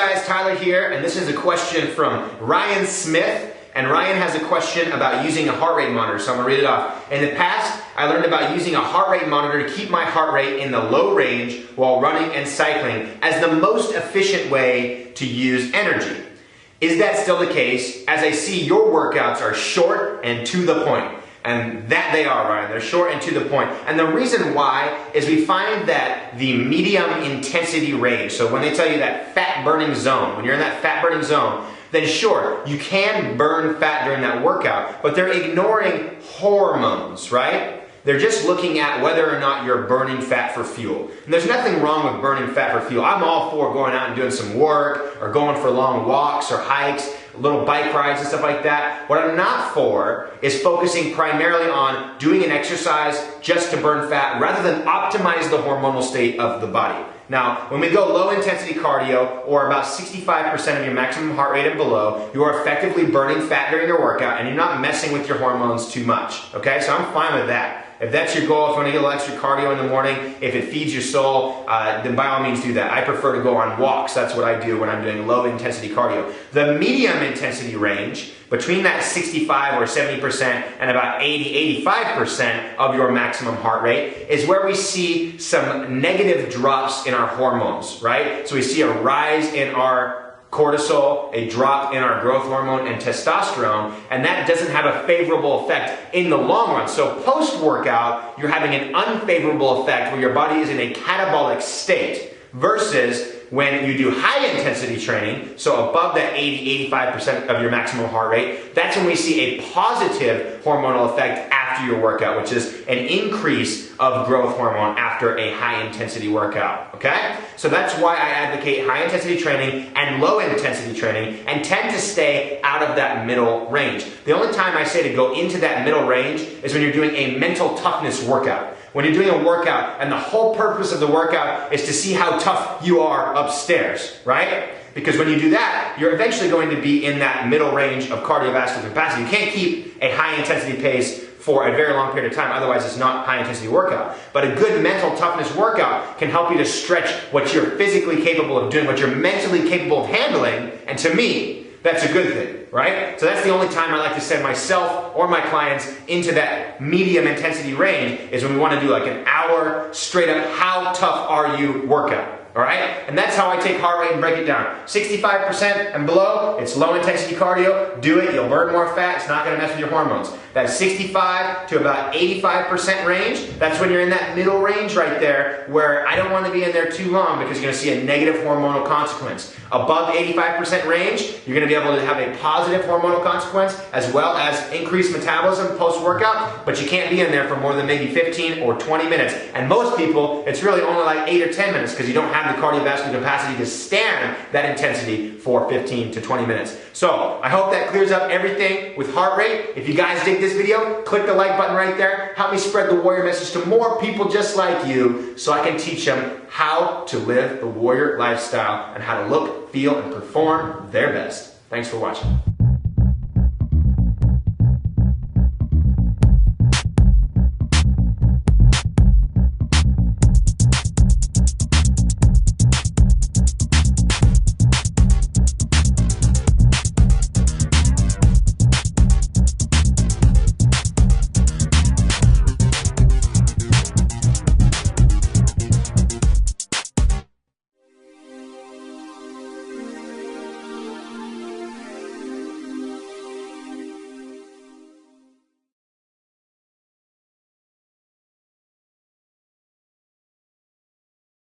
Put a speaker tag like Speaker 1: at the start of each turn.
Speaker 1: guys, Tyler here, and this is a question from Ryan Smith. And Ryan has a question about using a heart rate monitor, so I'm going to read it off. In the past, I learned about using a heart rate monitor to keep my heart rate in the low range while running and cycling as the most efficient way to use energy. Is that still the case? As I see your workouts are short and to the point. And that they are, Ryan. They're short and to the point. And the reason why is we find that the medium intensity range, so when they tell you that fat burning zone, when you're in that fat burning zone, then sure, you can burn fat during that workout, but they're ignoring hormones, right? They're just looking at whether or not you're burning fat for fuel. And there's nothing wrong with burning fat for fuel. I'm all for going out and doing some work or going for long walks or hikes, little bike rides and stuff like that. What I'm not for is focusing primarily on doing an exercise just to burn fat rather than optimize the hormonal state of the body. Now, when we go low intensity cardio, or about 65% of your maximum heart rate and below, you are effectively burning fat during your workout and you're not messing with your hormones too much. Okay, so I'm fine with that. If that's your goal, if you want to get a little extra cardio in the morning, if it feeds your soul, then by all means do that. I prefer to go on walks. That's what I do when I'm doing low intensity cardio. The medium intensity range, between that 65 or 70% and about 80-85% of your maximum heart rate, is where we see some negative drops in our hormones, right? So we see a rise in our cortisol, a drop in our growth hormone and testosterone, and that doesn't have a favorable effect in the long run. So post-workout, you're having an unfavorable effect where your body is in a catabolic state versus when you do high intensity training, so above that 80-85% of your maximum heart rate, that's when we see a positive hormonal effect after your workout, which is an increase of growth hormone after a high intensity workout, okay? So that's why I advocate high intensity training and low intensity training and tend to stay out of that middle range. The only time I say to go into that middle range is when you're doing a mental toughness workout. When you're doing a workout and the whole purpose of the workout is to see how tough you are upstairs, right? Because when you do that, you're eventually going to be in that middle range of cardiovascular capacity. You can't keep a high intensity pace for a very long period of time, otherwise it's not high intensity workout. But a good mental toughness workout can help you to stretch what you're physically capable of doing, what you're mentally capable of handling, and to me, that's a good thing, right? So that's the only time I like to send myself or my clients into that medium intensity range is when we want to do like an hour straight up, how tough are you workout. All right? And that's how I take heart rate and break it down. 65% and below, it's low intensity cardio. Do it, you'll burn more fat. It's not going to mess with your hormones. That 65 to about 85% range, that's when you're in that middle range right there where I don't want to be in there too long because you're going to see a negative hormonal consequence. Above 85% range, you're going to be able to have a positive hormonal consequence as well as increased metabolism post-workout, but you can't be in there for more than maybe 15 or 20 minutes. And most people, it's really only like 8 or 10 minutes because you don't have the cardiovascular capacity to stand that intensity for 15 to 20 minutes. So I hope that clears up everything with heart rate. If you guys dig this video, click the like button right there. Help me spread the warrior message to more people just like you so I can teach them how to live the warrior lifestyle and how to look, feel, and perform their best. Thanks for watching.